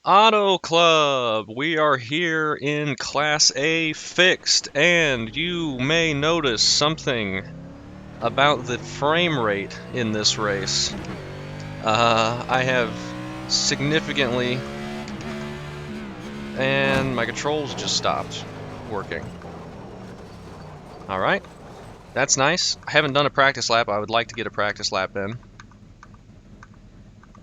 Auto Club, we are here in Class A fixed, and you may notice something about the frame rate in this race. I have significantly, and my controls just stopped working. Alright, that's nice. I haven't done a practice lap. I would like to get a practice lap in.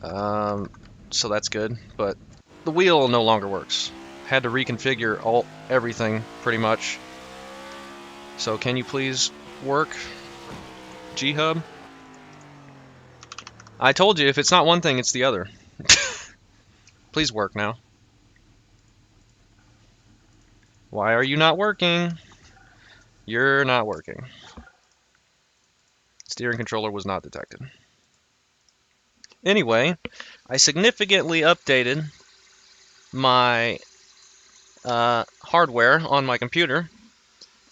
So that's good, but the wheel no longer works. Had to reconfigure everything pretty much. So can you please work, G-Hub? I told you if it's not one thing, it's the other. Please work now. Why are you not working? You're not working. Steering controller was not detected. Anyway, I significantly updated my hardware on my computer.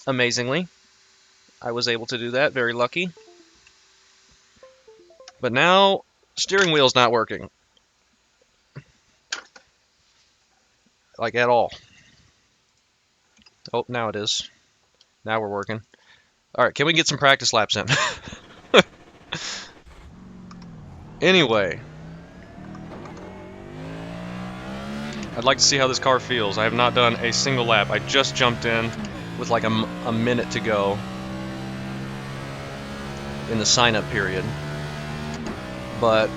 Amazingly, I was able to do that. Very lucky. But now, steering wheel's not working. Like, at all. Oh, now it is. Now we're working. Alright, can we get some practice laps in? Anyway, I'd like to see how this car feels. I have not done a single lap. I just jumped in with like a minute to go in the sign-up period. But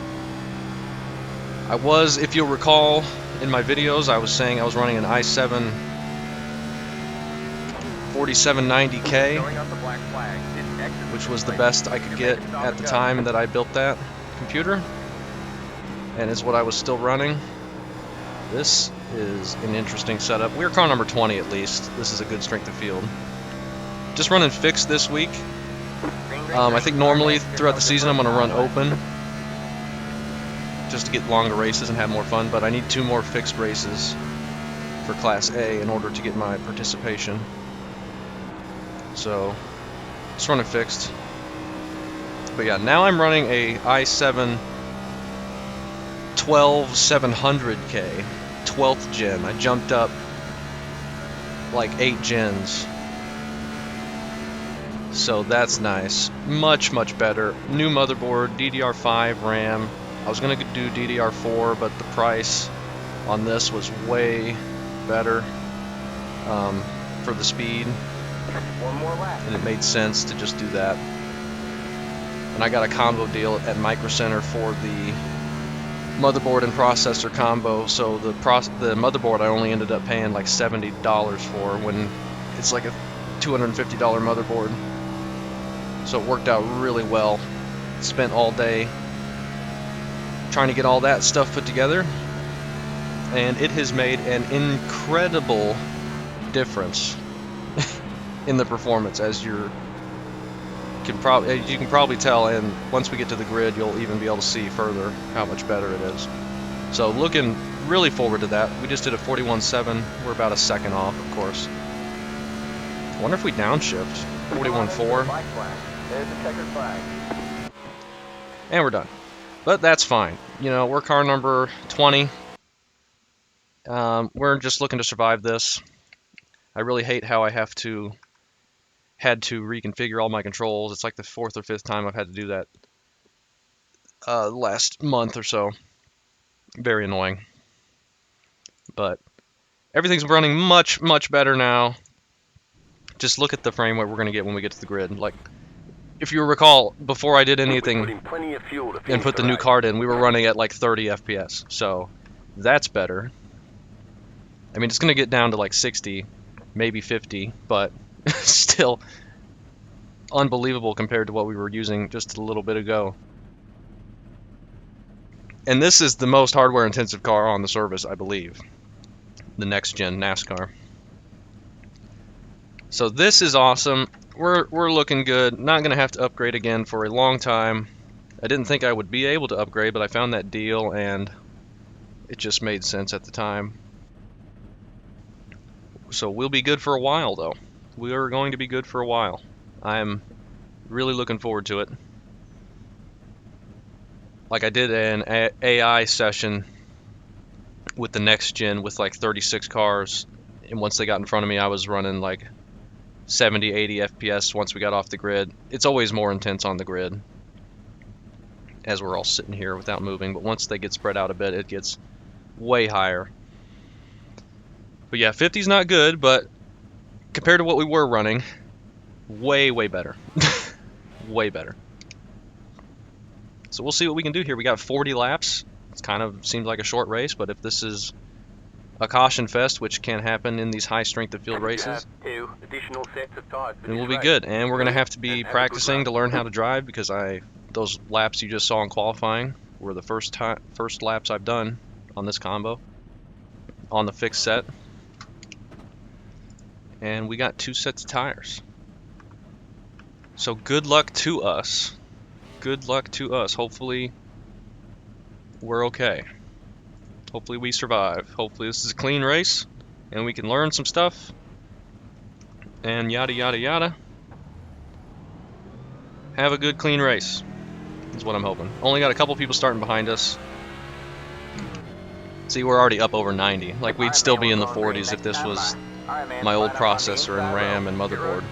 I was, if you'll recall, in my videos, I was saying I was running an i7 4790K, which was the best I could get at the time that I built that computer, and is what I was still running. This is an interesting setup. We're car number 20 at least. This is a good strength of field. Just running fixed this week. I think normally throughout the season I'm going to run open just to get longer races and have more fun, but I need 2 more fixed races for Class A in order to get my participation. So, just running fixed. But yeah, now I'm running a i7 12700K, 12th gen. I jumped up like 8 gens. So that's nice. Much, much better. New motherboard, DDR5 RAM. I was going to do DDR4, but the price on this was way better for the speed. One more lap. And it made sense to just do that. And I got a combo deal at Micro Center for the motherboard and processor combo, so the motherboard I only ended up paying like $70 for when it's like a $250 motherboard. So it worked out really well. Spent all day trying to get all that stuff put together, and it has made an incredible difference in the performance, as you can probably tell, and once we get to the grid you'll even be able to see further how much better it is. So looking really forward to that. We just did a 41.7. We're about a second off, of course. I wonder if we downshift. 41.4. There's the checkered flag. And we're done. But that's fine. You know, we're car number 20. We're just looking to survive this. I really hate how I had to reconfigure all my controls. It's like the 4th or 5th time I've had to do that last month or so. Very annoying. But everything's running much, much better now. Just look at the frame rate we're going to get when we get to the grid. Like, if you recall, before I did anything and put the new card in, we were running at like 30 FPS. So that's better. I mean, it's going to get down to like 60, maybe 50, but still unbelievable compared to what we were using just a little bit ago. And this is the most hardware intensive car on the service, I believe. The next gen Nascar. So this is awesome. We're looking good. Not going to have to upgrade again for a long time. I didn't think I would be able to upgrade, but I found that deal and it just made sense at the time. So we'll be good for a while, though. We are going to be good for a while. I'm really looking forward to it. Like, I did an AI session with the next gen with like 36 cars. And once they got in front of me, I was running like 70, 80 FPS once we got off the grid. It's always more intense on the grid as we're all sitting here without moving. But once they get spread out a bit, it gets way higher. But yeah, 50's not good, but compared to what we were running, way, way better. Way better. So we'll see what we can do here. We got 40 laps. It kind of seems like a short race, but if this is a caution fest, which can happen in these high strength of field races, 2 additional sets of tires. then we'll be good. And we're going to have to be practicing to learn how to drive, because those laps you just saw in qualifying were the first laps I've done on this combo on the fixed set. And we got 2 sets of tires. So good luck to us. Good luck to us. Hopefully we're okay. Hopefully we survive. Hopefully this is a clean race and we can learn some stuff. And yada yada yada. Have a good clean race is what I'm hoping. Only got a couple people starting behind us. See, we're already up over 90. Like, we'd still be in the 40s if this was my old processor and RAM and motherboard.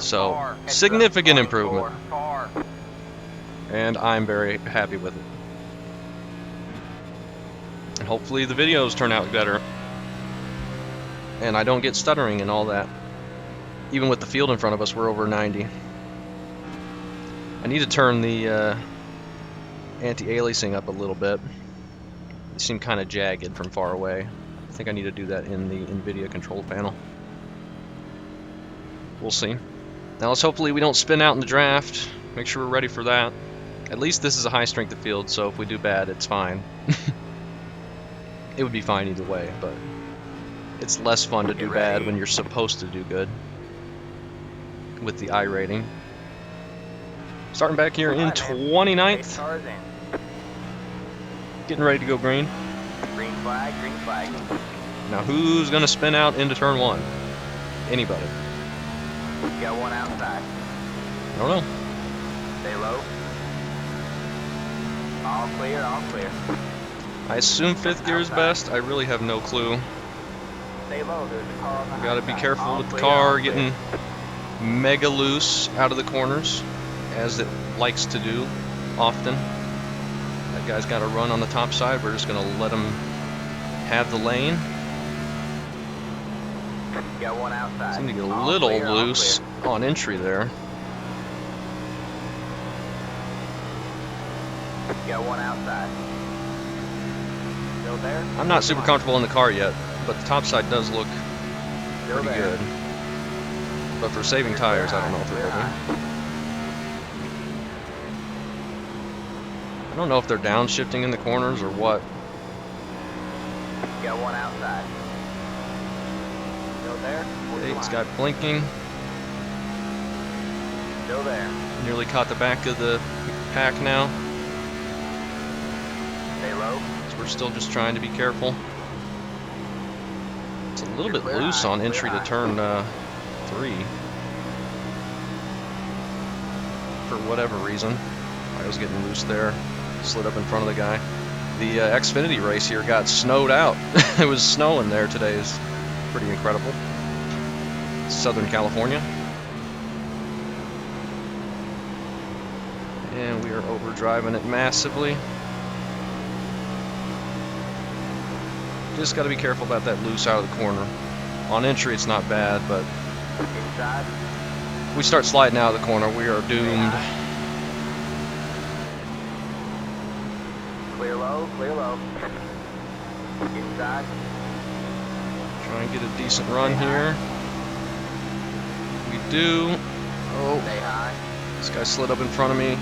So, significant improvement. And I'm very happy with it. And hopefully the videos turn out better. And I don't get stuttering and all that. Even with the field in front of us, we're over 90. I need to turn the anti-aliasing up a little bit. They seem kind of jagged from far away. I think I need to do that in the NVIDIA control panel. We'll see. Now let's hopefully we don't spin out in the draft. Make sure we're ready for that. At least this is a high strength of field, so if we do bad, it's fine. It would be fine either way, but it's less fun to do bad when you're supposed to do good with the I rating. Starting back here in 29th. Getting ready to go green. Green flag, green flag. Now who's going to spin out into turn 1? Anybody. Got one outside. I don't know. Stay low. All clear, all clear. I assume 5th gear is best. I really have no clue. Stay low, there's a car on the Got to be outside. careful All with the clear, car all clear. getting mega loose out of the corners, as it likes to do often. That guy's got to run on the top side. We're just going to let him have the lane. Got one outside. Seemed to get a All little clear, all loose clear. on entry there. Got one outside. Still there? I'm not super comfortable in the car yet, but the top side does look Still pretty there. good. But for saving tires, I don't know if it Clear will high. be. I don't know if they're downshifting in the corners or what. Got one outside. Still there? It's got blinking. Still there. Nearly caught the back of the pack now. Stay low. So we're still just trying to be careful. It's a little bit loose on entry to turn 3. For whatever reason. I was getting loose there. Slid up in front of the guy. The Xfinity race here got snowed out. It was snowing there today. It's pretty incredible. Southern California. And we are overdriving it massively. Just got to be careful about that loose out of the corner. On entry it's not bad, but Inside. if we start sliding out of the corner, we are doomed. Clear low, clear low. Inside. Try and get a decent run here. We do. Oh, Stay high. this guy slid up in front of me.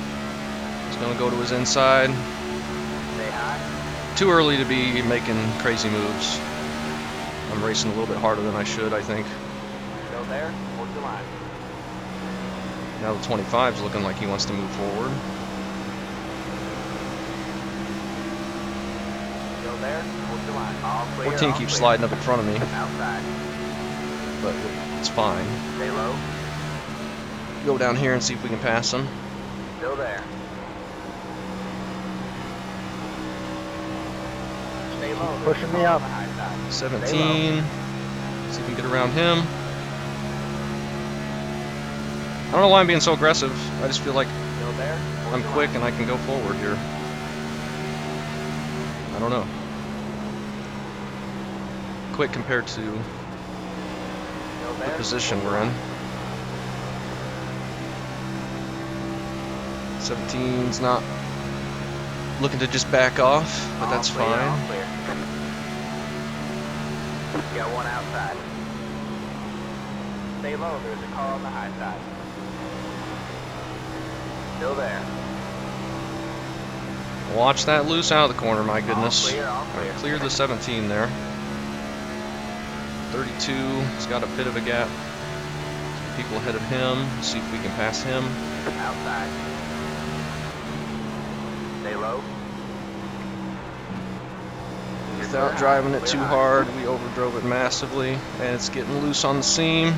He's going to go to his inside. Stay high. Too early to be making crazy moves. I'm racing a little bit harder than I should, I think. Still there. Hold the line. Now the 25's looking like he wants to move forward. Still there. Hold the line. All clear. 14 all keeps clear. sliding up in front of me, Outside. but it's fine. Stay low. Go down here and see if we can pass him. Still there. low. Pushing me up. 17. See if we can get around him. I don't know why I'm being so aggressive. I just feel like Still there. Hold I'm the quick line. and I can go forward here. I don't know. Quick compared to Still the there. position Hold we're the in. line. 17's not looking to just back off, but All that's clear, all fine. clear. You got one outside. Stay low, there's a car on the high side. Still there. Watch that loose out of the corner, my goodness. All clear, all All clear. right, clear the 17 there. 32, he's got a bit of a gap. People ahead of him, see if we can pass him. Outside. Stay low. Without driving it too hard, we overdrove it massively, and it's getting loose on the seam.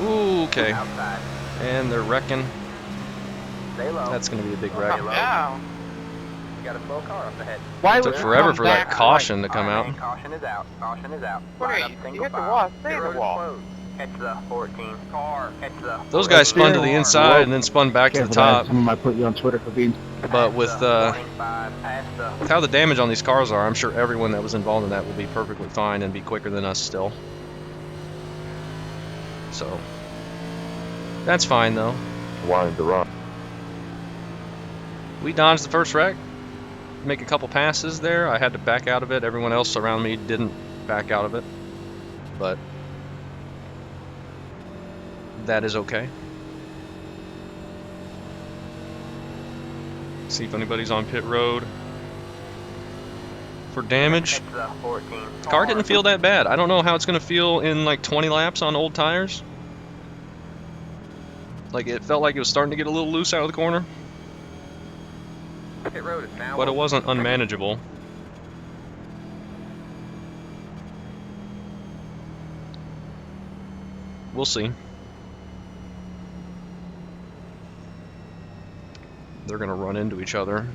Ooh, okay. Outside. And they're wrecking. Stay low. That's going to be a big wreck. Stay low. Down. You got a slow car up ahead. Why Took would you forever come for that back caution to come All right, out. man, caution is out. Caution is out. Wait, Line up you single hit the file. wall, stay Pit in the road is wall. closed. Catch the 14 car. Catch the Those guys 14 spun to the car. inside and then spun back to the top. Someone might put you on Twitter for being. But with Past the 25, past the how the damage on these cars are, I'm sure everyone that was involved in that will be perfectly fine and be quicker than us still. So that's fine though. Wanted to run. We dodged the first wreck. Make a couple passes there. I had to back out of it. Everyone else around me didn't back out of it. But that is okay. See if anybody's on pit road for damage. catch the 14 The car didn't feel that bad. I don't know how it's going to feel in like 20 laps on old tires. Like it felt like it was starting to get a little loose out of the corner, Pit road is now but it open. wasn't unmanageable. We'll see. They're going to run into each other,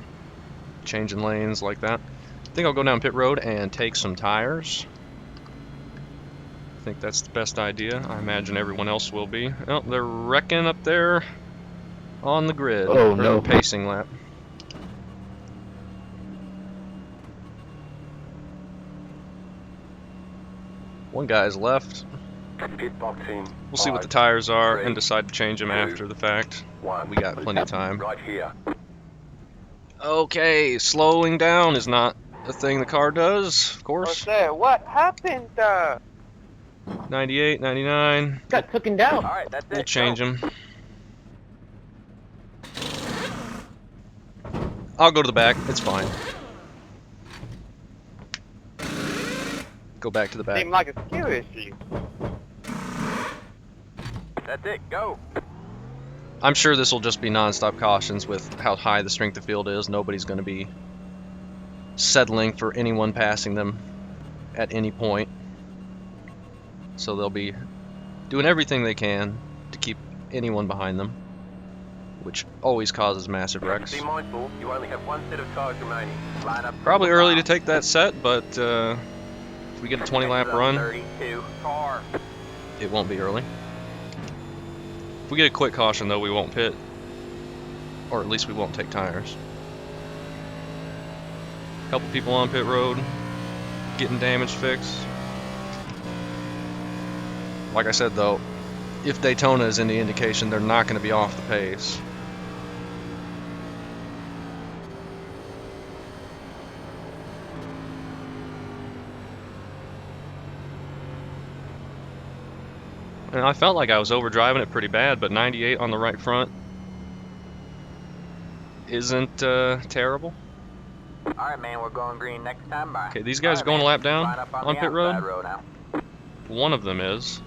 changing lanes like that. I think I'll go down pit road and take some tires. I think that's the best idea. I imagine everyone else will be. Oh, they're wrecking up there on the grid. Oh, or no. pacing lap. One guy's left. Pit box in. We'll see what the 5, tires are 3, and decide to change them 2, after the fact. 1. We got plenty of time. Right here. Okay, slowing down is not a thing the car does, of course. that? What happened? 98, 99. Got taken down. All right, that's it. We'll change Go. them. I'll go to the back. It's fine. Go back to the back. Seemed like a skill issue. That's it. Go. I'm sure this will just be non-stop cautions with how high the strength of field is. Nobody's going to be settling for anyone passing them at any point. So they'll be doing everything they can to keep anyone behind them, which always causes massive wrecks. Be mindful. You only have one set of tires remaining. Line up. Probably single early to file. take that set, but if we get a 20 lap Catch the run, 32 car. it won't be early. If we get a quick caution though, we won't pit, or at least we won't take tires. A couple people on pit road getting damage fixed. Like I said though, if Daytona is any indication, they're not going to be off the pace. And I felt like I was overdriving it pretty bad, but 98 on the right front isn't terrible. All right, man. We're going green next time. Bye. Okay, these guys All are going a man. lap down Line up on the pit road. outside road now. One of them is.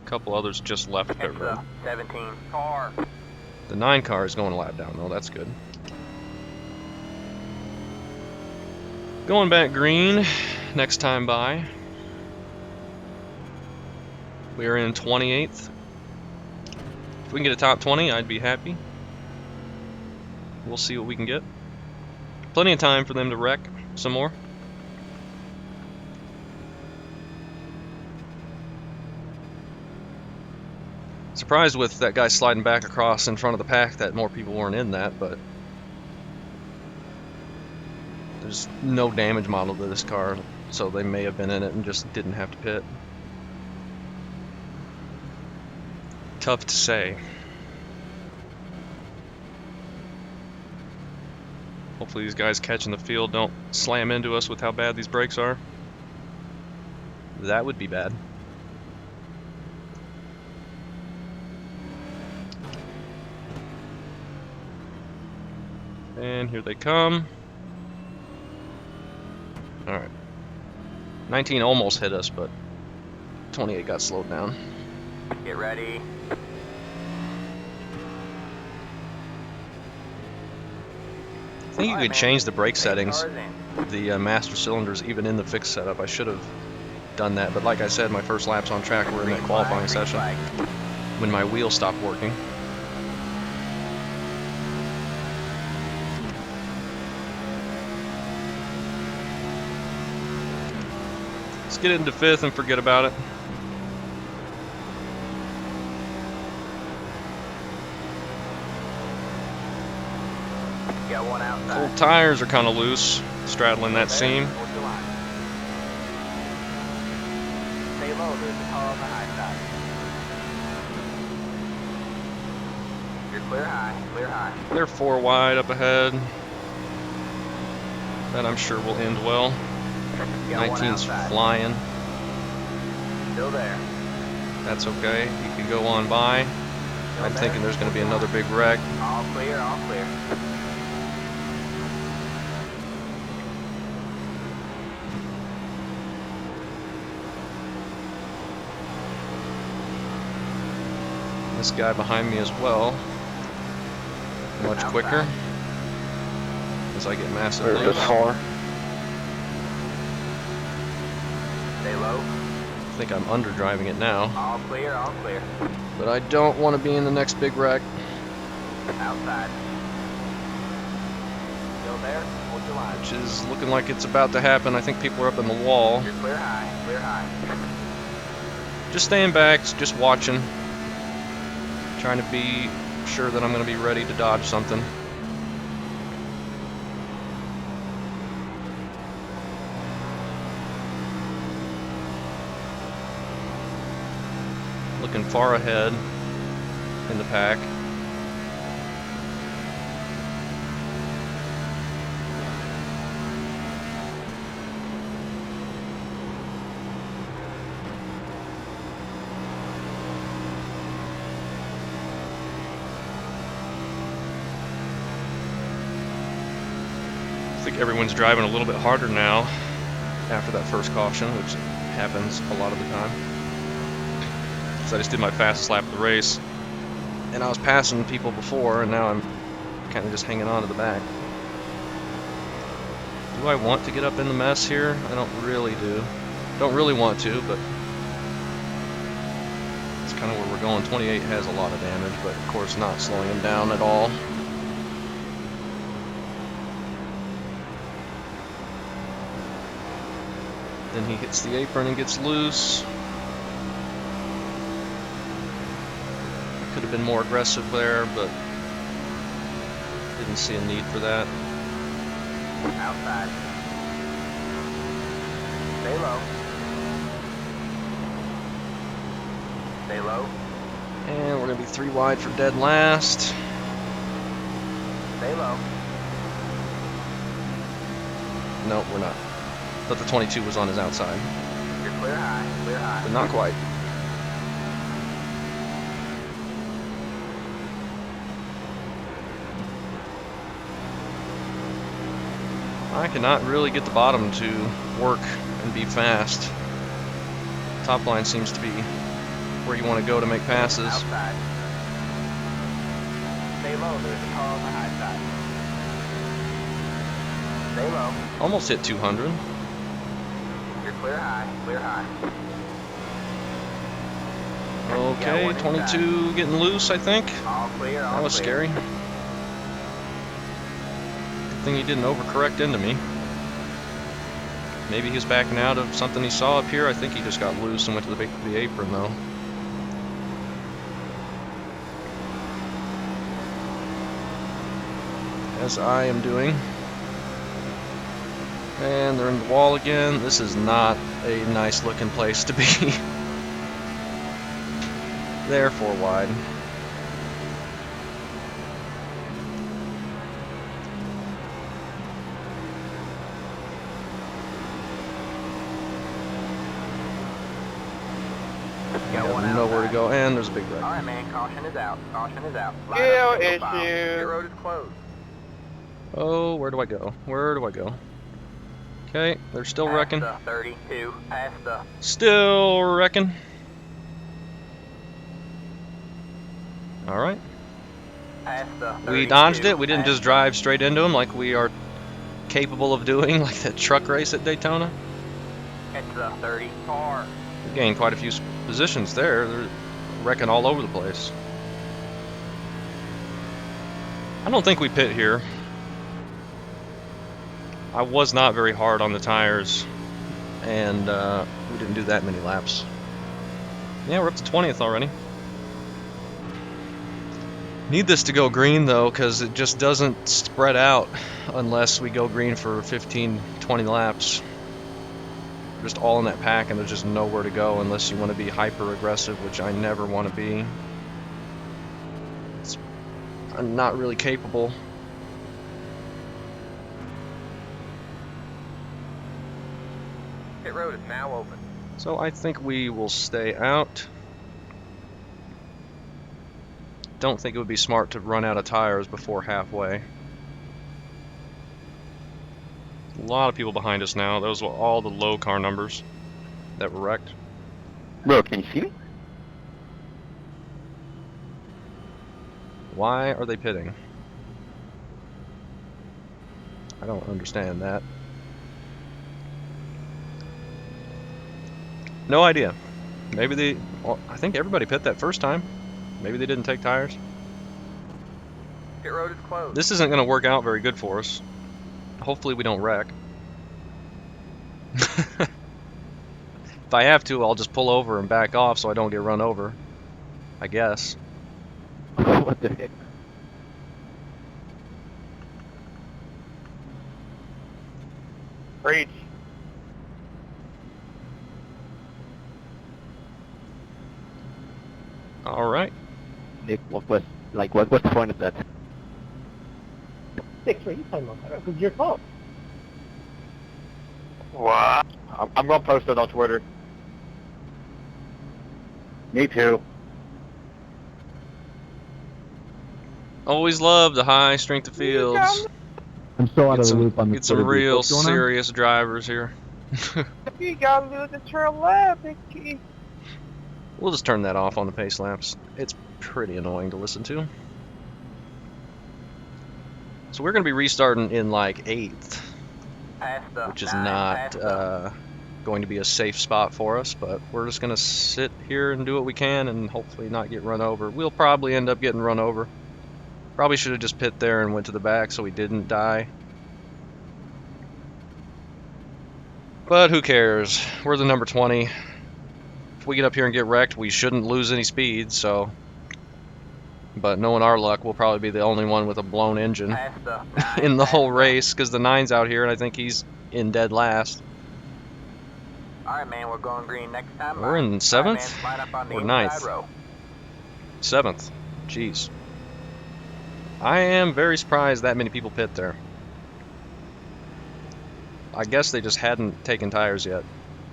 A couple others just left Catch pit road. the 17 car. The 9 car is going a lap down though, that's good. Going back green next time by. We are in 28th. If we can get a top 20, I'd be happy. We'll see what we can get. Plenty of time for them to wreck some more. Surprised with that guy sliding back across in front of the pack that more people weren't in that, but there's no damage model to this car, so they may have been in it and just didn't have to pit. Tough to say. Hopefully these guys catching the field don't slam into us with how bad these brakes are. That would be bad. And here they come. Alright. 19 almost hit us, but 28 got slowed down. Get ready. I think you could change the brake settings, the master cylinders, even in the fixed setup. I should have done that, but like I said, my first laps on track were in that qualifying session when my wheel stopped working. Let's get into 5th and forget about it. Got one outside. Old tires are kind of loose, straddling that seam. Hold your line. Stay low, there's a car on the high side. You're clear high, clear high. They're 4 wide up ahead. That I'm sure will end well. Got one 19's outside. flying. Still there. That's okay. He can go on by. I'm thinking there's going to be another big wreck. All clear, all clear. This guy behind me as well. Much quicker. As I get massively. There's this far. Stay low. I think I'm underdriving it now. All clear, all clear. But I don't want to be in the next big wreck. Outside. Still there? Hold your line. Which is looking like it's about to happen. I think people are up in the wall. You're clear high, clear high. Just staying back, just watching. Trying to be sure that I'm going to be ready to dodge something. Looking far ahead in the pack. I think everyone's driving a little bit harder now after that first caution, which happens a lot of the time. So I just did my fastest lap of the race, and I was passing people before, and now I'm kind of just hanging on to the back. Do I want to get up in the mess here? I don't really do. Don't really want to, but it's kind of where we're going. 28 has a lot of damage, but of course not slowing him down at all. Then he hits the apron and gets loose. Could have been more aggressive there, but didn't see a need for that. Outside. Stay low. Stay low. And we're going to be 3 wide for dead last. Stay low. No, we're not. Thought the 22 was on his outside, You're clear high, clear high. but not quite. I cannot really get the bottom to work and be fast. Top line seems to be where you want to go to make passes. Outside. Stay low, there's a car on the high side. Stay low. Almost hit 200. You're clear high, clear high. Okay, 22 getting loose, I think. All clear, all That was clear. scary. Good thing he didn't overcorrect into me. Maybe he was backing out of something he saw up here. I think he just got loose and went to the apron though. as I am doing. And they're in the wall again. This is not a nice looking place to be. They're 4 wide. Nowhere to go, and there's a big wreck. Alright, man, caution is out. Caution is out. Line Kill up, single file. issue. Pit road is closed. Oh, where do I go? Where do I go? Okay, they're still Past wrecking. the 32. Past the. Still wrecking. Alright. Past the 32. We dodged it. We didn't Past just drive straight into them like we are capable of doing, like that truck race at Daytona. Catch the 30 car. We gained quite a few positions there. They're wrecking all over the place. I don't think we pit here. I was not very hard on the tires, and we didn't do that many laps. Yeah, we're up to 20th already. Need this to go green though, because it just doesn't spread out unless we go green for 15, 20 laps. We're just all in that pack, and there's just nowhere to go unless you want to be hyper aggressive, which I never want to be. I'm not really capable. Pit road is now open. So I think we will stay out. Don't think it would be smart to run out of tires before halfway. A lot of people behind us now. Those were all the low car numbers that were wrecked. Bro, can you see me? Why are they pitting? I don't understand that. No idea. Maybe they... Well, I think everybody pit that first time. Maybe they didn't take tires. Pit road is closed. This isn't going to work out very good for us. Hopefully we don't wreck. If I have to, I'll just pull over and back off so I don't get run over. I guess. What the heck? Preach. Alright. Nick, what's the point of that? Six, what are you talking about? It was your fault. What? I'm gonna post it on Twitter. Me too. Always love the high strength of fields. I'm so out Get of the loop on the get some Twitter beef. real What's going on? serious drivers here. You gotta lose the turn lap, Mickey. We'll just turn that off on the pace laps. It's pretty annoying to listen to. So we're going to be restarting in like 8th, Past the which is 9, not past the- going to be a safe spot for us, but we're just going to sit here and do what we can and hopefully not get run over. We'll probably end up getting run over. Probably should have just pit there and went to the back so we didn't die. But who cares? We're the number 20. If we get up here and get wrecked, we shouldn't lose any speed, so... But knowing our luck, we'll probably be the only one with a blown engine past the 9, in the past whole race, because the 9's out here, and I think he's in dead last. Alright, man, we're going green next time. We're in Alright, 7th? man, line up on the Or inside 9th? row. 7th. Jeez. I am very surprised that many people pit there. I guess they just hadn't taken tires yet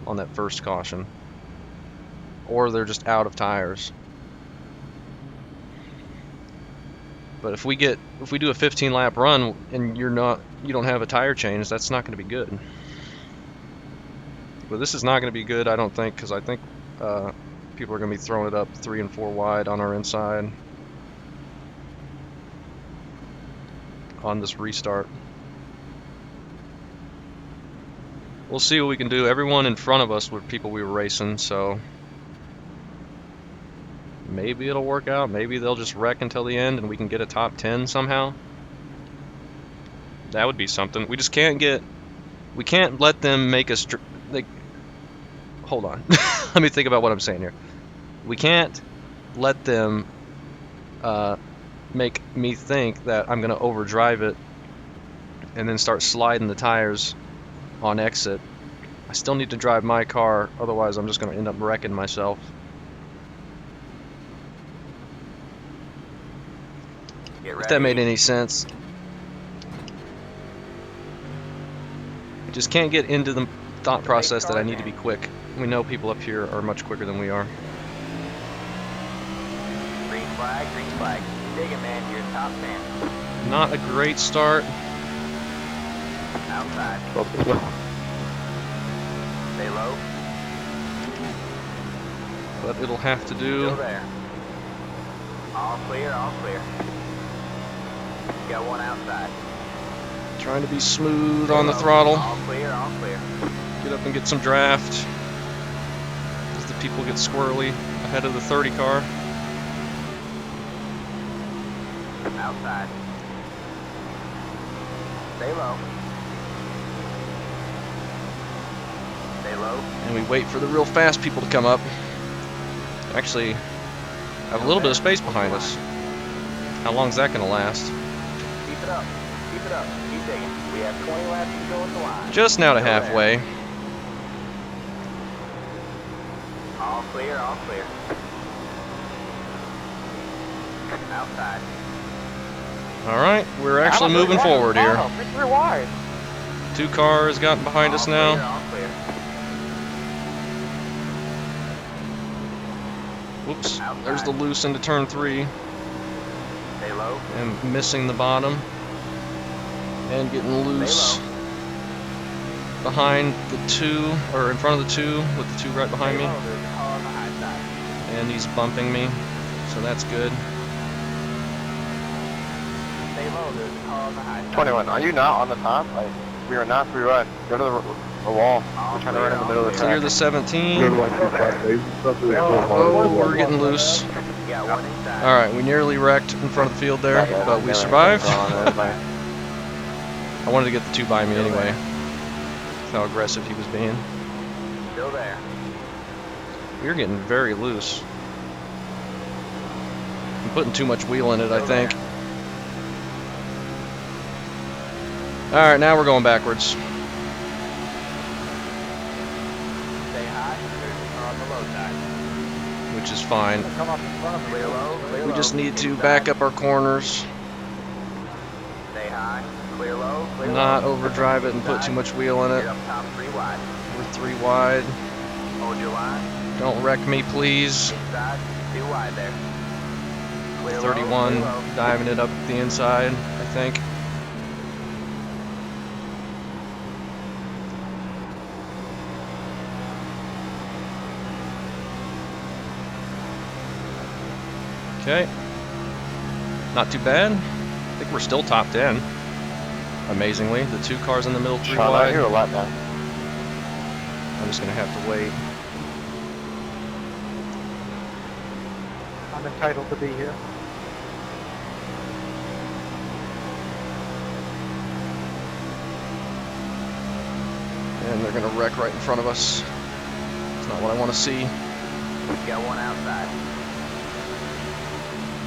on that first caution. Or they're just out of tires. But if we do a 15 lap run and you don't have a tire change, that's not going to be good. But this is not going to be good, I don't think, because I think people are going to be throwing it up 3 and 4 wide on our inside on this restart. We'll see what we can do. Everyone in front of us were people we were racing, so maybe it'll work out. Maybe they'll just wreck until the end and we can get a top 10 somehow. That would be something. We just can't let them make us hold on. Let me think about what I'm saying here. We can't let them make me think that I'm going to overdrive it and then start sliding the tires on exit. I still need to drive my car, otherwise I'm just going to end up wrecking myself. If that made any sense. I just can't get into the thought process that I need to be quick. We know people up here are much quicker than we are. Green flag, green flag. Dig it, man. You're top 10. Not a great start. Outside. Stay low. But it'll have to do. Still there. All clear, all clear. Got one outside. Trying to be smooth on the throttle. All clear, all clear. Get up and get some draft. As the people get squirrely ahead of the 30 car. Outside. Stay low. Stay low. And we wait for the real fast people to come up. Actually, have a little bit of space behind us. How long is that going to last? Keep it up. Keep it up. Keep digging. We have 20 laps to go at the line. Just now to Still halfway. there. All clear, all clear. Outside. Alright, we're actually moving forward here. Victory wide. 2 cars gotten behind us All now. clear, all clear. Whoops, Outside. there's the loose into turn 3. Stay low. And missing the bottom. And getting loose Stay low. behind the 2, or in front of the 2, with the 2 right behind Stay me. low. There's a car on the high side. And he's bumping me, so that's good. Stay low. There's a car on the high side. 21, are you not on the top? Like, we are not free run. Go to the wall. We're trying to run in the middle of the Clear track. the 17. Oh, Oh, we're getting loose. You got one inside. Alright, we nearly wrecked in front of the field there, but we survived. I I wanted to get the 2 by me anyway. That's how aggressive he was being. Still there. We were getting very loose. I'm putting too much wheel in it, I think. Alright, now we're going backwards. Stay high. There's a car on the low side. Which is fine. Come up in front of me. Clear low. Clear We low. just need to Inside. back up our corners, Stay high. Clear low. Clear not low. overdrive it and put too much wheel in Get it. up top 3 wide. We're 3 wide. Hold your line. Don't wreck me, please. Inside. 2 wide there. Clear low, 31, clear low. diving it up the inside, I think. Okay. Not too bad. I think we're still top 10. Amazingly, the 2 cars in the middle, 3 Sean, I hear wide. a lot now. I'm just gonna have to wait. I'm entitled to be here. And they're gonna wreck right in front of us. It's not what I want to see. Got one outside.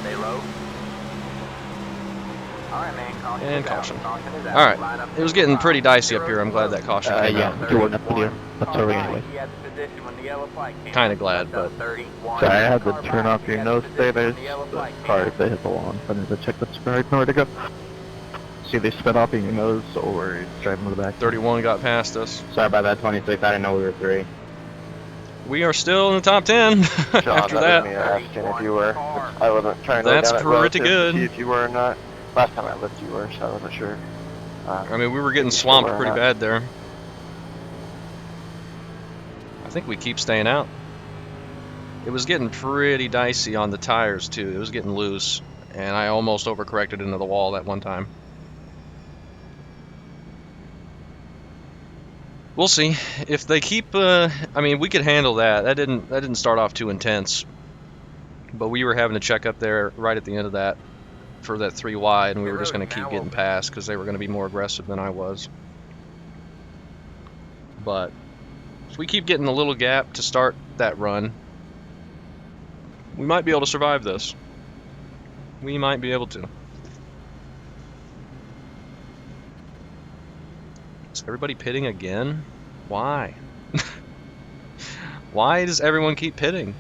Stay low. Alright, man. Caution And is out. caution. Caution is out. Alright, Line up it was to getting the pretty line. dicey up here. I'm glad that caution came yeah, out. we can work up with you. That's early anyway. He had the position when the yellow flag came Kinda up. glad, Left up but- 31. Sorry, I had to Car turn by. off He your had nose the stay. position There's when the yellow the flag came car up. if they hit the lawn. I need to check what's right nowhere to go. See, they sped off in your nose or it's driving to the back. 31 got past us. Sorry about that, 26. I didn't know we were 3. We are still in the top 10 Sean, after that was me that. asking if you were. I wasn't trying to That's look at it pretty relative good. to see if you were or not. Last time I looked, you were, so I wasn't sure. I mean, we were getting You sure swamped or pretty not? bad there. I think we keep staying out. It was getting pretty dicey on the tires too. It was getting loose, and I almost overcorrected into the wall that one time. We'll see if they keep. I mean, we could handle that. That didn't start off too intense, but we were having to check up there right at the end of that for that 3 wide, and we were just going to keep getting past because they were going to be more aggressive than I was. But if we keep getting a little gap to start that run, we might be able to survive this. We might be able to. Everybody pitting again? Why? Why does everyone keep pitting?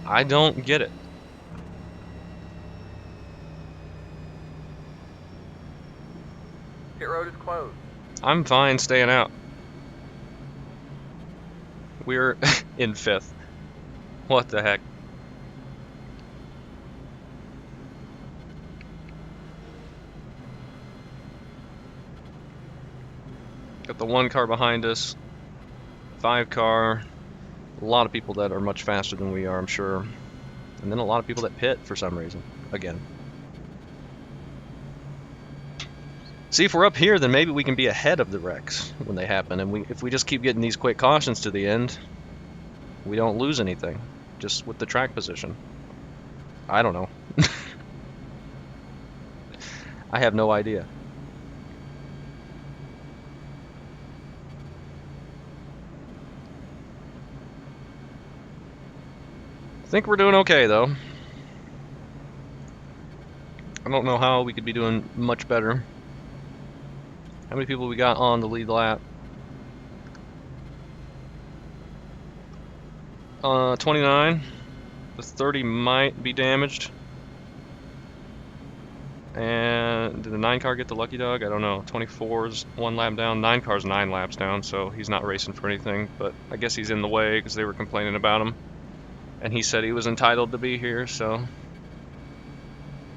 I don't get it. Pit road is closed. I'm fine staying out. We're in 5th. What the heck? Got the 1 car behind us, 5 car, a lot of people that are much faster than we are, I'm sure. And then a lot of people that pit for some reason, again. See, if we're up here, then maybe we can be ahead of the wrecks when they happen. And if we just keep getting these quick cautions to the end, we don't lose anything, just with the track position. I don't know. I have no idea. I think we're doing okay, though. I don't know how we could be doing much better. How many people we got on the lead lap? 29. The 30 might be damaged. And did the 9 car get the lucky dog? I don't know. 24's 1 lap down. 9 car's 9 laps down, so he's not racing for anything. But I guess he's in the way because they were complaining about him. And he said he was entitled to be here, so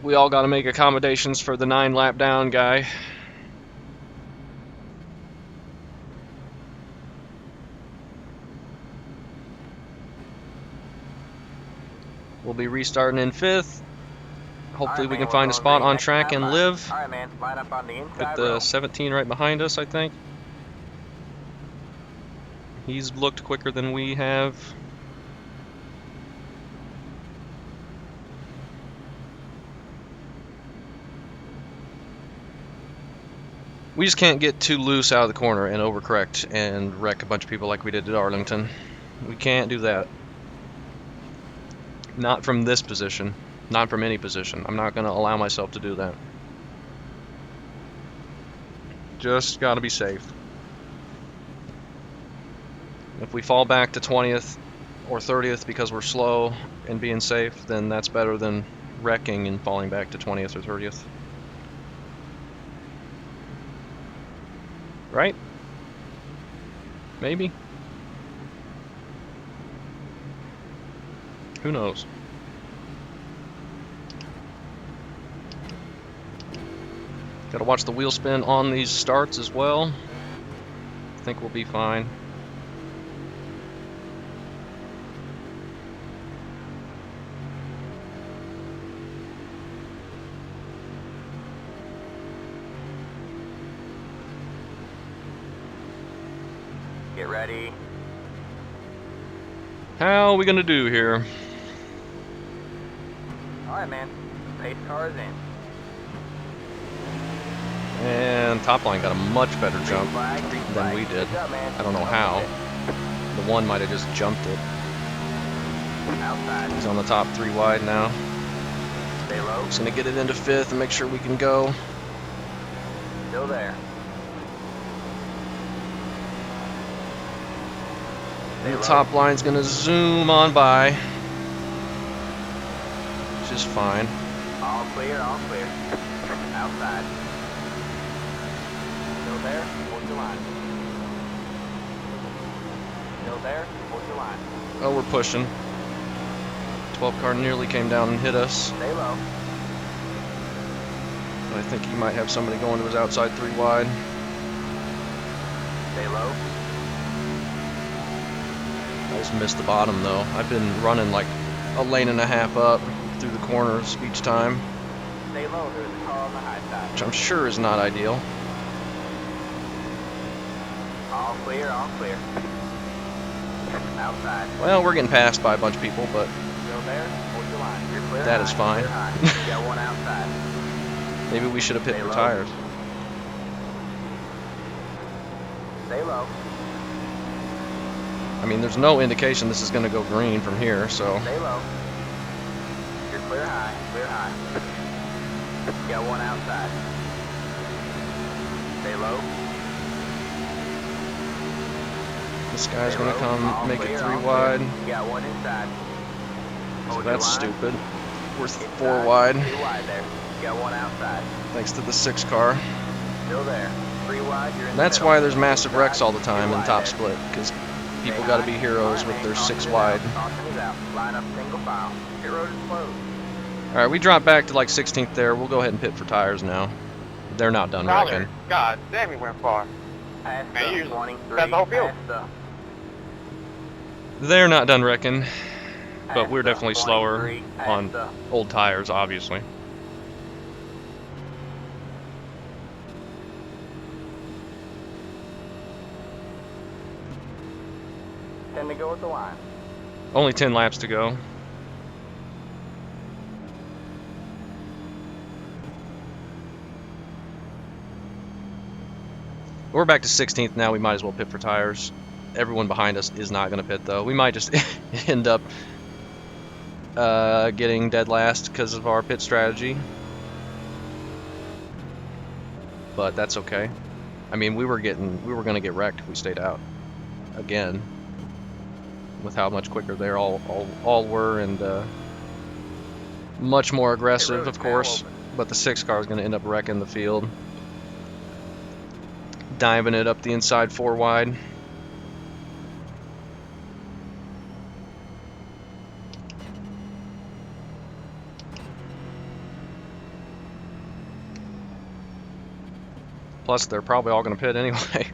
we all got to make accommodations for the 9 lap down guy. We'll be restarting in 5th. Hopefully we can find a spot on track and live. Alright, man. Line up on the inside With the row. 17 right behind us, I think. He's looked quicker than we have. We just can't get too loose out of the corner and overcorrect and wreck a bunch of people like we did at Arlington. We can't do that. Not from this position. Not from any position. I'm not going to allow myself to do that. Just got to be safe. If we fall back to 20th or 30th because we're slow and being safe, then that's better than wrecking and falling back to 20th or 30th. Right? Maybe? Who knows? Gotta watch the wheel spin on these starts as well. I think we'll be fine. Get ready. How are we gonna do here? Alright, man. Pace car is in. And top line got a much better jump than we did. I don't know how. The one might have just jumped it. Outside. He's on the top 3 wide now. Stay low. Just gonna get it into 5th and make sure we can go. Still there. And the top line's gonna zoom on by. Which is fine. All clear, all clear. Outside. Still there? Hold your line. Still there? Hold your line. Oh, we're pushing. 12 car nearly came down and hit us. Stay low. I think he might have somebody going to his outside 3 wide. Stay low. I just missed the bottom though. I've been running like a lane and a half up through the corners each time, Stay low. There's a car on the high side. which I'm sure is not ideal. All clear, all clear. Outside. Well, we're getting passed by a bunch of people, but Still there? Hold your line. You're clear. That high, is fine. Clear high. You got one outside. maybe we should have pit Stay for low. tires. Stay low. I mean, there's no indication this is going to go green from here, so Stay low. You're clear high. Clear high. You got one outside. low. This guy's Stay gonna low. come All make it clear, 3 all clear. wide. You got one inside. So Hold your that's line. stupid. We're Inside, 4 wide, 2 wide there. You got one outside. thanks to the 6 car. Still there. 3 wide, you're in And that's the middle. why there's massive Inside, wrecks all the 2 time in wide top there. split, because people Stay got to high. be heroes All right, with man, their caution 6 is wide. out. Caution is out. Line up single file. Pit road is closed. All right, we dropped back to like 16th there. We'll go ahead and pit for tires now. They're not done wrecking. God damn, he went far. Past Man, the you 23. got the whole field. Past the, They're not done wrecking, but past we're the definitely slower 23, past on the old tires, obviously. Tend to go with the line. Only 10 laps to go. We're back to 16th now. We might as well pit for tires. Everyone behind us is not going to pit, though. We might just end up getting dead last because of our pit strategy. But that's okay. I mean, we were going to get wrecked if we stayed out again, with how much quicker they all were, and much more aggressive, of course. But the 6 car is going to end up wrecking the field, diving it up the inside 4 wide. Plus, they're probably all going to pit anyway.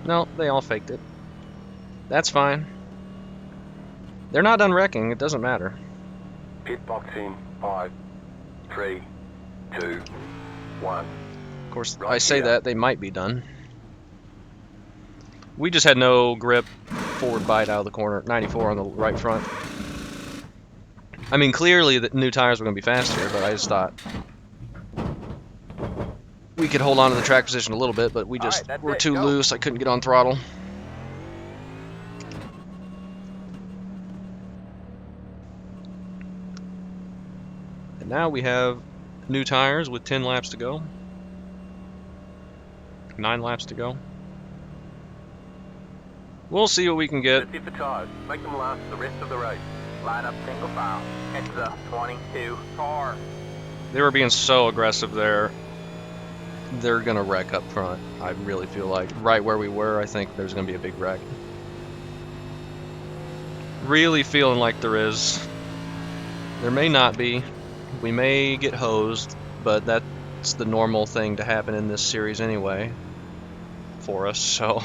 No, they all faked it. That's fine. They're not done wrecking. It doesn't matter. Pit box in 5, 3, 2, 1. Of course, I say that, they might be done. We just had no grip forward bite out of the corner. 94 on the right front. I mean, clearly the new tires were going to be faster, but I just thought we could hold on to the track position a little bit, but we just were too loose. I couldn't get on throttle. And now we have new tires with 10 laps to go. 9 laps to go. We'll see what we can get. Let's hit the tires. Make them last the rest of the race. Line up single file. Head to the 22 car. They were being so aggressive there. They're going to wreck up front, I really feel like. Right where we were, I think there's going to be a big wreck. Really feeling like there is. There may not be. We may get hosed, but that's the normal thing to happen in this series anyway for us, so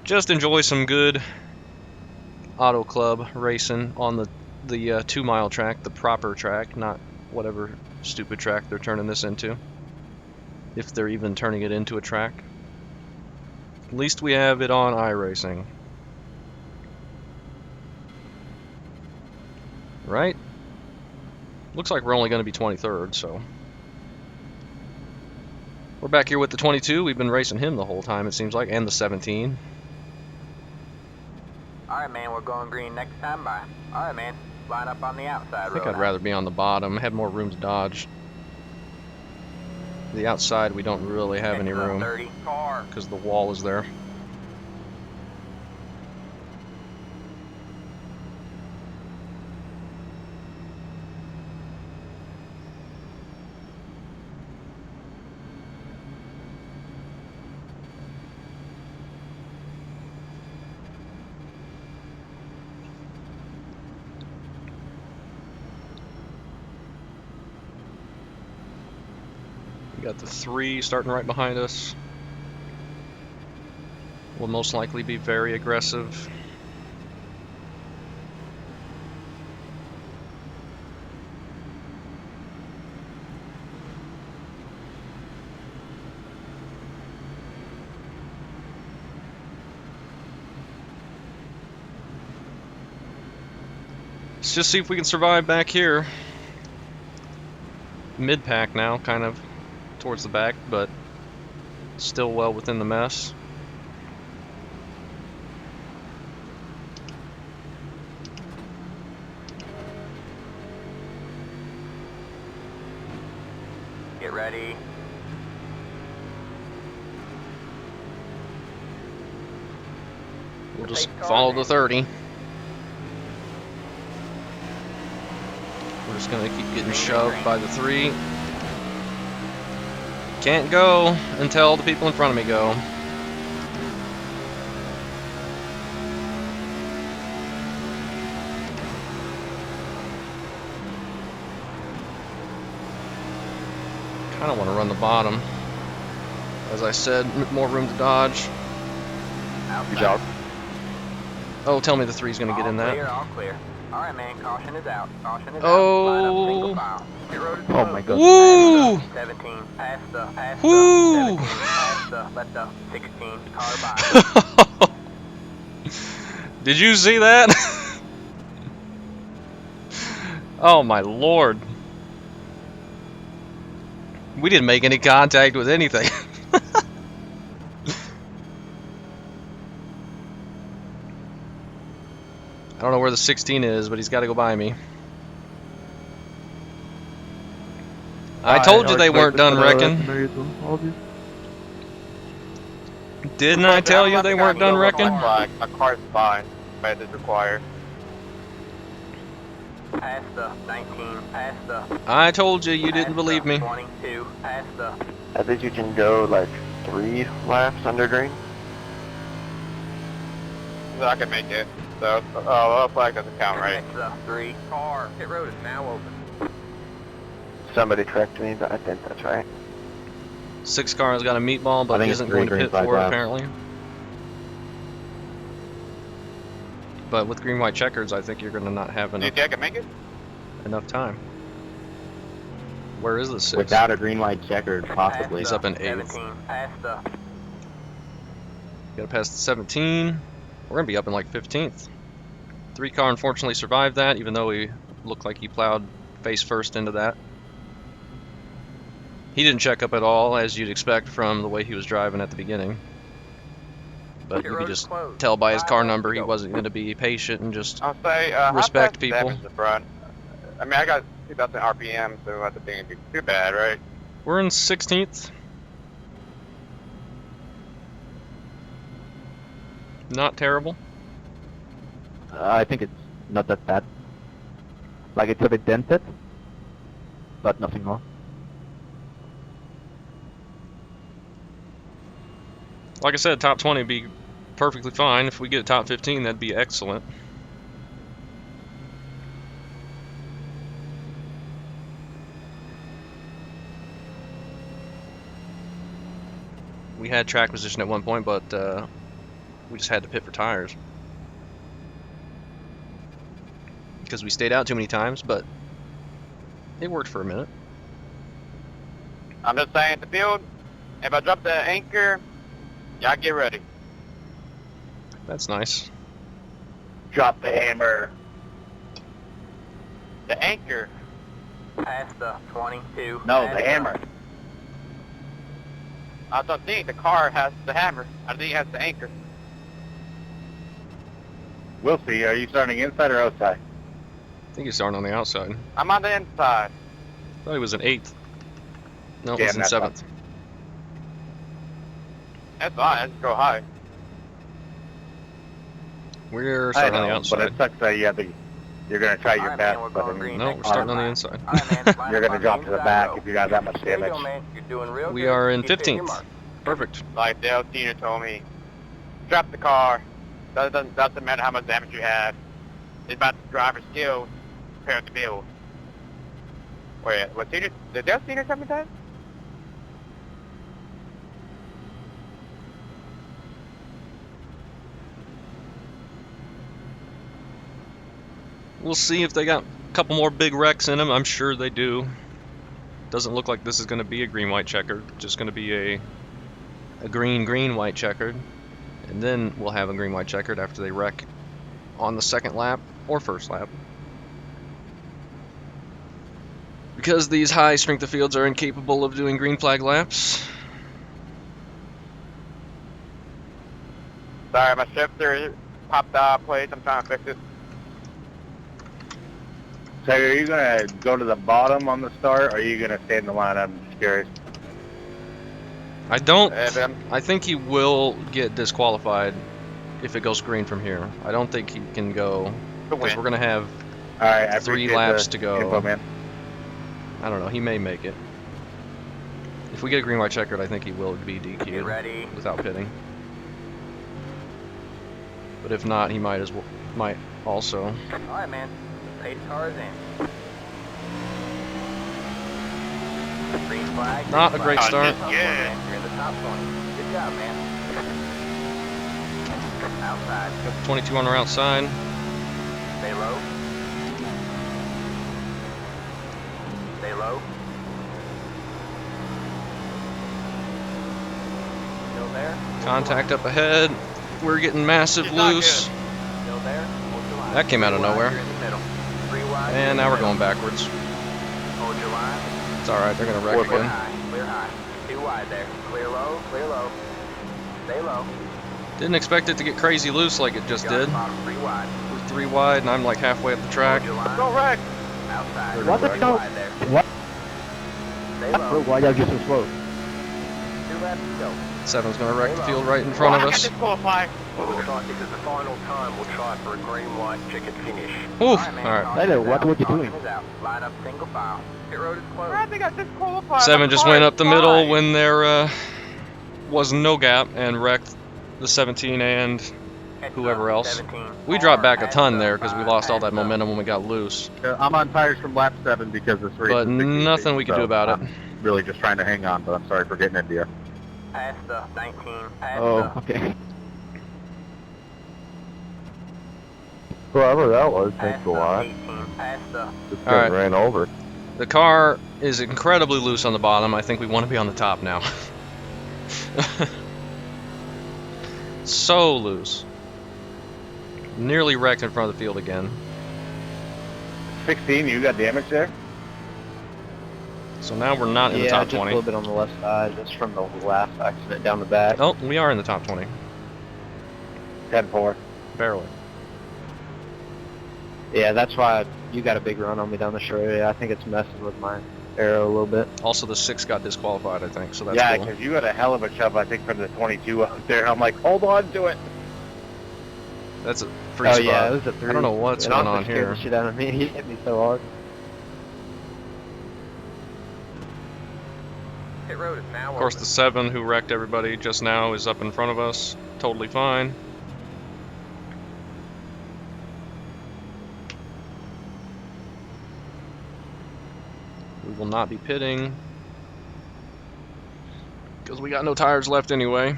just enjoy some good auto club racing on the 2-mile track, the proper track, not whatever stupid track they're turning this into, if they're even turning it into a track. At least we have it on iRacing. Right? Looks like we're only going to be 23rd, so we're back here with the 22. We've been racing him the whole time, it seems like, and the 17. Alright, man, we're going green next time by. Alright, man, line up on the outside I think road. I'd rather be on the bottom, have more room to dodge. The outside we don't really have Head any to the room 30 car. because the wall is there. We got the 3 starting right behind us. Will most likely be very aggressive. Let's just see if we can survive back here. Mid-pack now, kind of towards the back, but still well within the mess. Get ready. We'll just follow the 30. We're just gonna keep getting shoved by the 3. Can't go until the people in front of me go. Kind of want to run the bottom. As I said, more room to dodge. Outside. Good job. Oh, tell me the 3's gonna get in Clear, that. all clear. All right, man. Caution is out. Caution is Oh. out. Line up single file. Pit road is Oh closed. my god. Woo! 17, past the, Woo! 17, past the, let the 16 car by. Did you see that? Oh my lord. We didn't make any contact with anything. I don't know where the 16 is, but he's got to go by me. I told you they weren't done wrecking. Didn't I tell you they weren't done wrecking? A car's fine, but it's required. Past the 19, past the. I told you, you past didn't believe the me. 22, past the. I think you can go like 3 laps under green. So I can make it. So, oh, flag doesn't count, right? Next the 3 car. Pit road is now open. Somebody correct me, but I think that's right. 6 car's got a meatball, I but think it's isn't 3 going to green pit flag for it, laps. apparently. But with green, white checkers, I think you're going to not have Do you enough, think I can make it? enough time. Where is the 6? Without a green light checkered, possibly. He's up in 8th. 17, past the. Got to pass the 17. We're going to be up in like 15th. 3 car unfortunately survived that, even though he looked like he plowed face first into that. He didn't check up at all, as you'd expect from the way he was driving at the beginning. But you could just tell by his car number he wasn't going to be patient and just I'll say, respect how fast people. is the front? I mean, I got 2,000 RPM, so I don't think it'd be too bad, right? We're in 16th. Not terrible. I think it's not that bad. Like it's a bit dented, but nothing more. Like I said, top 20 would be perfectly fine. If we get top 15, that'd be excellent. We had track position at one point, but we just had to pit for tires. Because we stayed out too many times, but it worked for a minute. I'm just saying, the field, if I drop the anchor, y'all get ready. That's nice. Drop the hammer. The anchor. Past the 22. No, past the hammer. I don't think the car has the hammer. I think it has the anchor. We'll see. Are you starting inside or outside? I think he's starting on the outside. I'm on the inside. I thought he was in 8th. No, Yeah, it was in that's 7th. That's fine. Let's go high. We're I starting on the know, outside. but it sucks that you're gonna try your Alright, man, best, we're but I going mean, green. No, we're starting on the inside. Alright, man, line you're up gonna on drop to the inside back row. if you got that much There you damage. go, man. You're doing real We good. are in Keep hitting your 15th. mark. Perfect. Like Dale Senior told me, drop the car. Doesn't matter how much damage you have. It's about the driver's skill compared to build. Wait, what Senior? Did Dale Senior tell me that? We'll see if they got a couple more big wrecks in them. I'm sure they do. Doesn't look like this is going to be a green-white checkered. Just going to be a green-green-white checkered. And then we'll have a green-white checkered after they wreck on the second lap or first lap. Because these high strength of fields are incapable of doing green flag laps. Sorry, my shifter popped out place. I'm trying to fix it. Tiger, are you gonna go to the bottom on the start, or are you gonna stay in the line? I'm just curious. I don't. Ben? I think he will get disqualified if it goes green from here. I don't think he can go because we're gonna have All right, I 3 appreciate laps the to go. info, man. I don't know. He may make it. If we get a green white checkered, I think he will be Get DQ'd ready. without pitting. But if not, he might also. Alright, man. The pace car is in. Green flag. Not a great start. Top 20, man. You're in the top 20. Good job, man. Outside. Got the 22 on our outside. Stay low. Stay low. Still there. Contact up ahead. We're getting massive It's not loose. Still there. Hold your line. That came out of 3 wide, nowhere. you're in the middle. 3 wide. And now we're going backwards. Hold your line. It's alright, they're gonna wreck Clear again. high. Clear high. 2 wide there. Clear low. Clear low. Stay low. Didn't expect it to get crazy loose like it just Got did. the bottom 3 wide. We're 3 wide and I'm like halfway up the track. Hold your line. Don't wreck. Outside. What the 3 hell? wide there. What? Stay low. Why y'all get so slow? 2 laps to go. 7's gonna wreck the field right in front of us. Disqualified. Looks like this is the final time we'll try for a green, white, checkered finish. Oof, man. alright. Tyler, what were you Caution doing? is out. Line up single file. Pit road is closed. I think I disqualified. 7 The just car went is up the middle fine. when there was no gap and wrecked the 17 and Heads whoever up, else. 17. we dropped back a Heads ton up, there because we lost all that heads up. momentum when we got loose. I'm on tires from lap 7 because this race But is 16 nothing we can do so about it. I'm really just trying to hang on, but I'm sorry for getting into you. Past the 19. Past Oh, the okay. Whoever that was, past thanks a the lot. 18. Past the Just All right. getting ran over. The car is incredibly loose on the bottom. I think we want to be on the top now. So loose. Nearly wrecked in front of the field again. 16, you got damage there? So now we're not in the Yeah, top just 20. a little bit on the left side, just from the last accident down the back. Oh, we are in the top 20. 10-4. Barely. Yeah, that's why you got a big run on me down the straight. I think it's messing with my arrow a little bit. Also, the 6 got disqualified, I think, so that's Yeah, cool. because you got a hell of a shove, I think, from the 22 out there. I'm like, hold on to it. That's a free Oh spot. yeah, it was a 3. I don't know what's And going also on scared here. the shit out of me. He hit me so hard. pit road is now Of course, open. the 7 who wrecked everybody just now is up in front of us. Totally fine. We will not be pitting because we got no tires left anyway.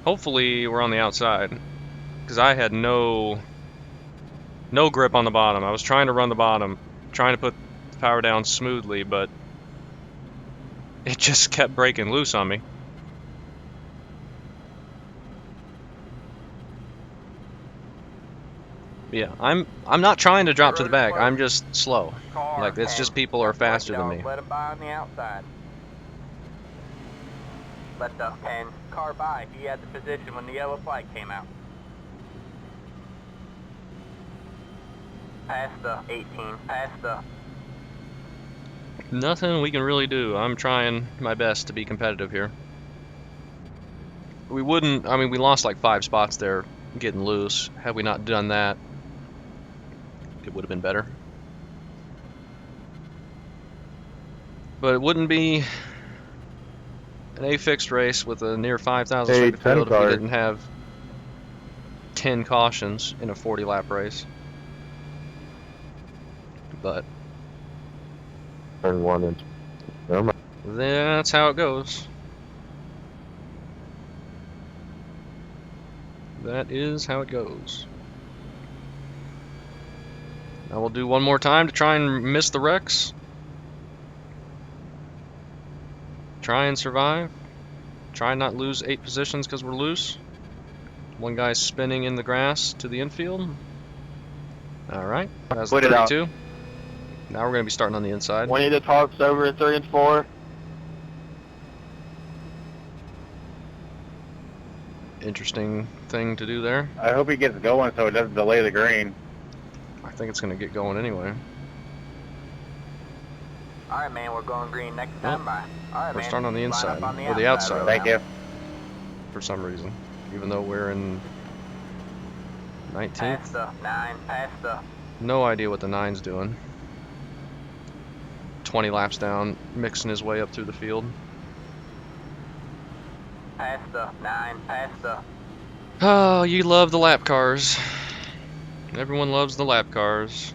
Hopefully we're on the outside because I had no grip on the bottom. I was trying to run the bottom, trying to put the power down smoothly, but it just kept breaking loose on me. Yeah, I'm not trying to drop to the back. I'm just slow. Car Like, it's 10. just people are faster than me. Let him by on the outside. Let the 10 car by. He had the position when the yellow flag came out. Past the 18. Past the Nothing we can really do. I'm trying my best to be competitive here. We wouldn't, I mean, we lost like 5 spots there getting loose. Had we not done that, it would have been better. But it wouldn't be an A-fixed race with a near 5,000 Hey, second field if we 10 car. didn't have 10 cautions in a 40-lap race. But Turn 1 and never mind. that's how it goes. That is how it goes. Now we'll do one more time to try and miss the wrecks. Try and survive. Try and not lose 8 positions because we're loose. One guy's spinning in the grass to the infield. Alright, that's Put it out. 32. Now we're going to be starting on the inside. We need the tarps over at 3 and 4. interesting thing to do there. I hope he gets going so it doesn't delay the green. I think it's going to get going anyway. Alright, man, we're going green next time by. Alright, We're man. starting on the line up inside, on or the outside. road Thank now. you. For some reason, even though we're in 19th. Pass the 9, pass the. No idea what the 9's doing. 20 laps down, mixing his way up through the field. Pass the 9, pass the. Oh, you love the lap cars. Everyone loves the lap cars.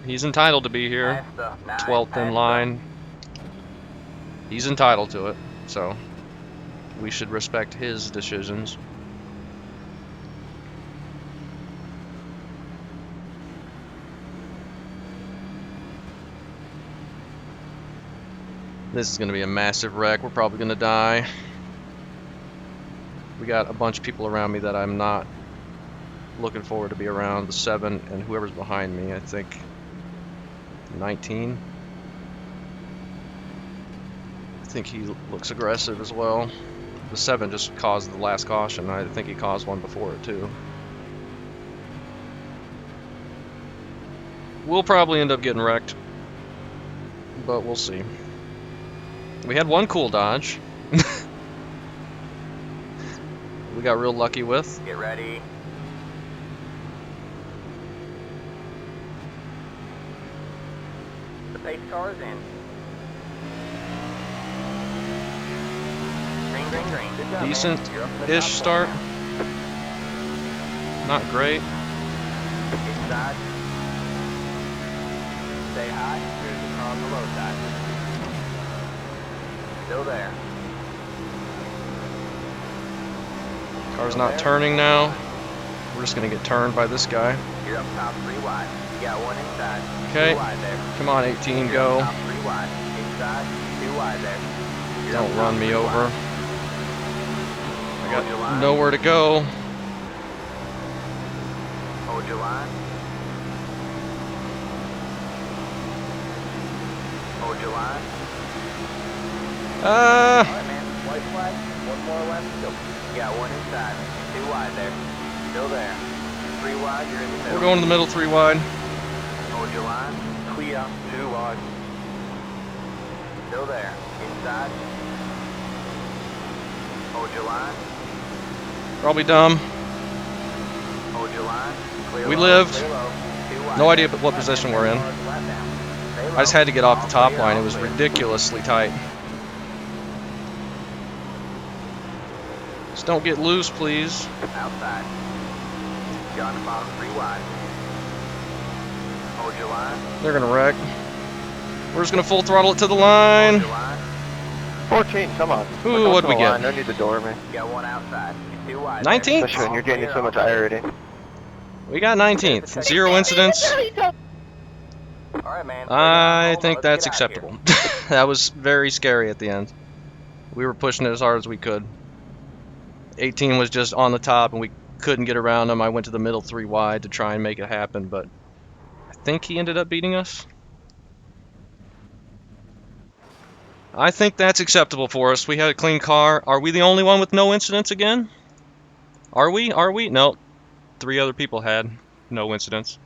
He's entitled to be here. Pass the 9, 12th pass in line. He's entitled to it, so we should respect his decisions. This is going to be a massive wreck. We're probably going to die. We got a bunch of people around me that I'm not looking forward to be around. The 7 and whoever's behind me, I think 19. I think he looks aggressive as well. The 7 just caused the last caution. I think he caused one before it too. We'll probably end up getting wrecked, but we'll see. We had one cool dodge. We got real lucky with. Get ready. The pace car is in. Green, green, green. Good job, man. You're up to the top Decent-ish start. now. Not great. Inside. Stay high. There's the car on the low side. Still there. Car's not turning now. We're just gonna get turned by this guy. You're up top 3 wide. You got 1 inside. Okay. 2 wide there. Come on, 18, You're go. up top 3 wide. Inside. 2 wide there. You're Don't up run top me 3 over. wide. I Hold your got line. nowhere to go. Hold your line. Hold your line. Alright, man. White flag. 1 more left to go. You got 1 inside. 2 wide there. Still there. 3 wide. You're in the middle. We're going to the middle, 3 wide. Hold your line. Clear. 2 wide. Still there. Inside. Hold your line. Probably dumb. Hold your line. Clear We low, lived. clear low. 2 wide No idea there. what position we're in. Flat down. Stay low. I just had to get off the top Clear, line. It all was clear. ridiculously tight. Just don't get loose, please. Outside. You're on the bottom 3 wide. Hold your line. They're gonna wreck. We're just gonna full throttle it to the Hold line. your line. 14, come on. Ooh, We're what'd we going to the line. get? No need the door, man. You got 1 outside. 2 wide. 19th? there. Especially when you're getting All so much clear, all clear. irony. We got 19th. 0 incidents. All right, man. I think Let's that's get out of here. acceptable. That was very scary at the end. We were pushing it as hard as we could. 18 was just on the top and we couldn't get around him. I went to the middle 3 wide to try and make it happen, but I think he ended up beating us. I think that's acceptable for us. We had a clean car. Are we the only one with no incidents again? Are we? Are we? No. 3 other people had no incidents.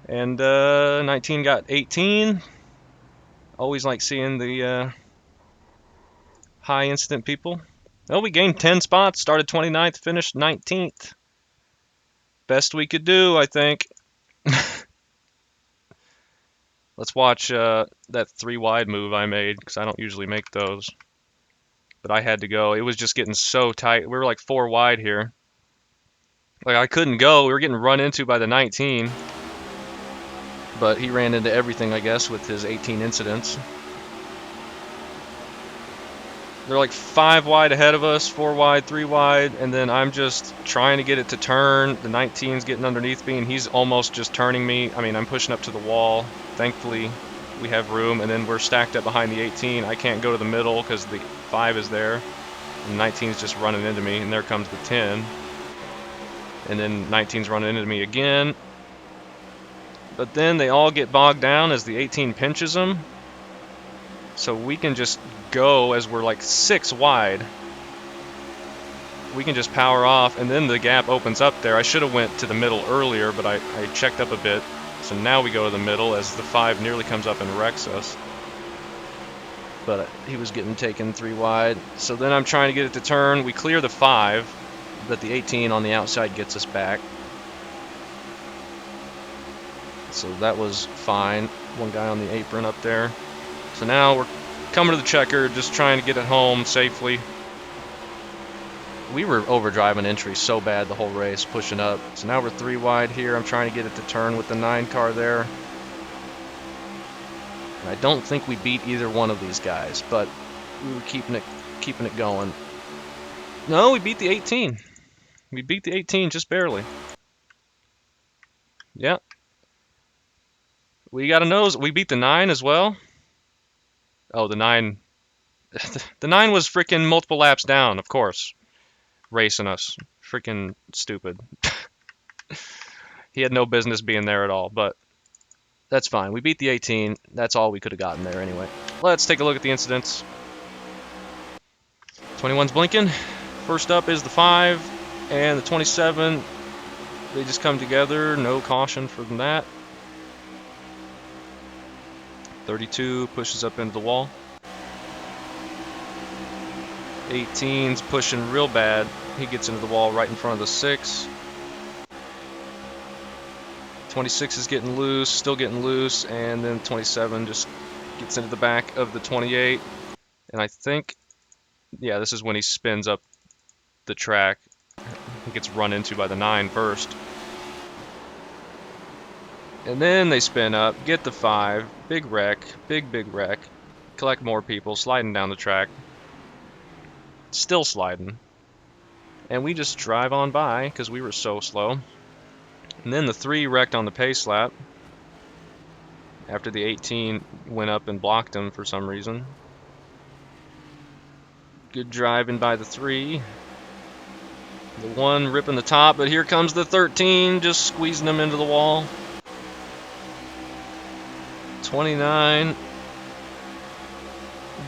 And 19 got 18. Always like seeing the high incident people. Well, we gained 10 spots, started 29th, finished 19th. Best we could do, I think. Let's watch that 3 wide move I made, because I don't usually make those. But I had to go. It was just getting so tight. We were like 4 wide here. Like, I couldn't go. We were getting run into by the 19. But he ran into everything, I guess, with his 18 incidents. They're like 5 wide ahead of us, 4 wide, 3 wide, and then I'm just trying to get it to turn. The 19's getting underneath me, and he's almost just turning me. I mean, I'm pushing up to the wall. Thankfully, we have room, and then we're stacked up behind the 18. I can't go to the middle because the 5 is there. And 19's just running into me, and there comes the 10. And then 19's running into me again. But then they all get bogged down as the 18 pinches them. So we can just go as we're like 6 wide. we can just power off, and then the gap opens up there. I should have went to the middle earlier, but I checked up a bit. So now we go to the middle as the 5 nearly comes up and wrecks us. But he was getting taken 3 wide. So then I'm trying to get it to turn. We clear the 5, but the 18 on the outside gets us back. So that was fine. One guy on the apron up there. So now we're coming to the checker, just trying to get it home safely. We were overdriving entry so bad the whole race, pushing up. So now we're 3 wide here. I'm trying to get it to turn with the 9 car there. And I don't think we beat either one of these guys, but we were keeping it going. No, we beat the 18. We beat the 18 just barely. Yeah. We got a nose. We beat the 9 as well. Oh, the 9. The 9 was freaking multiple laps down, of course. Racing us. Freaking stupid. He had no business being there at all, but that's fine. We beat the 18. That's all we could have gotten there anyway. Let's take a look at the incidents. 21's blinking. First up is the 5 and the 27. They just come together. No caution for that. 32 pushes up into the wall. 18's pushing real bad. He gets into the wall right in front of the 6. 26 is getting loose, still getting loose, and then 27 just gets into the back of the 28. And I think, yeah, this is when he spins up the track. He gets run into by the 9 first. And then they spin up, get the 5, big wreck, big wreck, collect more people, sliding down the track. Still sliding. And we just drive on by because we were so slow. And then the 3 wrecked on the pace lap after the 18 went up and blocked him for some reason. Good driving by the 3. The 1 ripping the top, but here comes the 13 just squeezing him into the wall. 29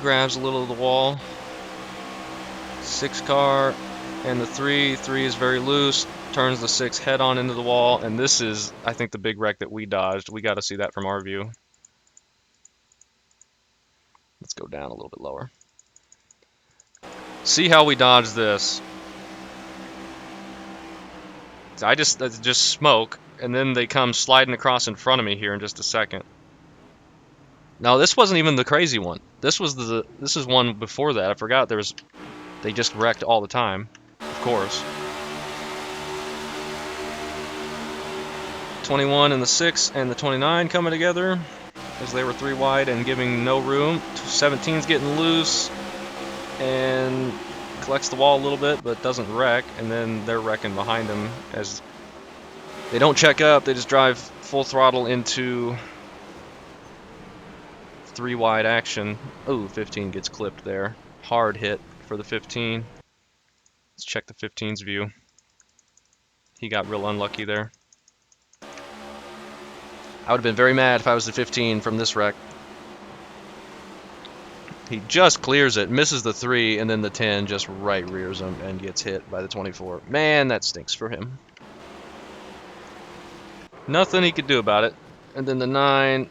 grabs a little of the wall. 6 car and the 3 is very loose, turns the 6 head on into the wall, and this is, I think, the big wreck that we dodged. We got to see that from our view. Let's go down a little bit lower. See how we dodged this. I just smoke, and then they come sliding across in front of me here in just a second. No, this wasn't even the crazy one. This is one before that. I forgot they just wrecked all the time, of course. 21 and the 6 and the 29 coming together as they were 3 wide and giving no room. 17's getting loose and collects the wall a little bit but doesn't wreck, and then they're wrecking behind him as they don't check up. They just drive full throttle into 3 wide action. Oh, 15 gets clipped there. Hard hit for the 15. Let's check the 15's view. He got real unlucky there. I would have been very mad if I was the 15 from this wreck. He just clears it, misses the 3, and then the 10 just right rears him and gets hit by the 24. Man, that stinks for him. Nothing he could do about it. And then the 9,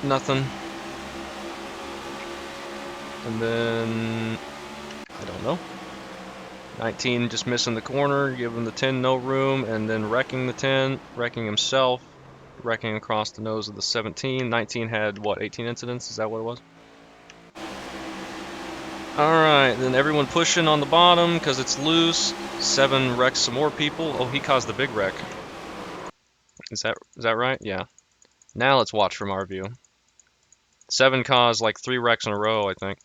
nothing. And then, I don't know. 19 just missing the corner, giving the 10 no room, and then wrecking the 10, wrecking himself, wrecking across the nose of the 17. 19 had, what, 18 incidents? Is that what it was? Alright, then everyone pushing on the bottom because it's loose. 7 wrecks some more people. Oh, he caused the big wreck. Is that right? Yeah. Now let's watch from our view. 7 caused like 3 wrecks in a row, I think.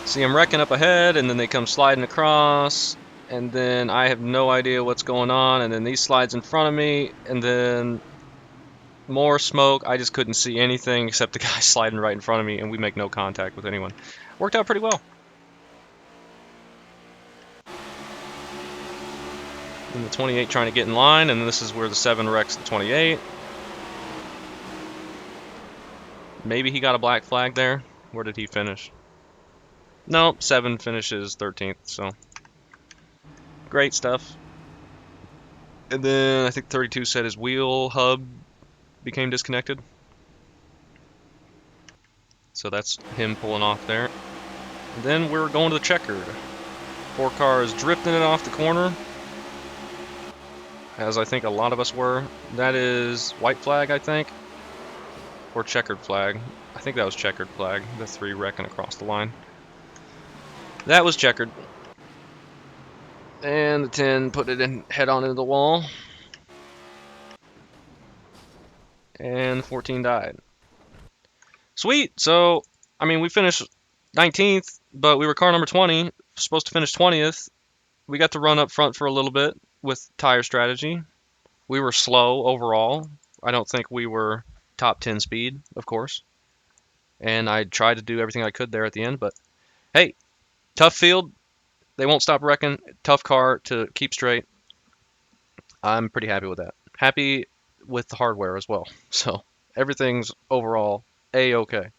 See him wrecking up ahead, and then they come sliding across, and then I have no idea what's going on, and then these slides in front of me, and then more smoke. I just couldn't see anything except the guy sliding right in front of me, and we make no contact with anyone. Worked out pretty well. And the 28 trying to get in line, and this is where the 7 wrecks the 28. Maybe he got a black flag there. Where did he finish? No, 7 finishes 13th, so great stuff. And then I think 32 said his wheel hub became disconnected. So that's him pulling off there. And then we're going to the checkered. 4 cars drifting it off the corner, as I think a lot of us were. That is white flag, I think, or checkered flag. I think that was checkered flag, the 3 wrecking across the line. That was checkered. And the 10 put it in head on into the wall. And 14 died. Sweet. So, I mean, we finished 19th, but we were car number 20, supposed to finish 20th. We got to run up front for a little bit with tire strategy. We were slow overall. I don't think we were top 10 speed, of course. And I tried to do everything I could there at the end, but hey, tough field. They won't stop wrecking. Tough car to keep straight. I'm pretty happy with that. Happy with the hardware as well. So everything's overall A-okay.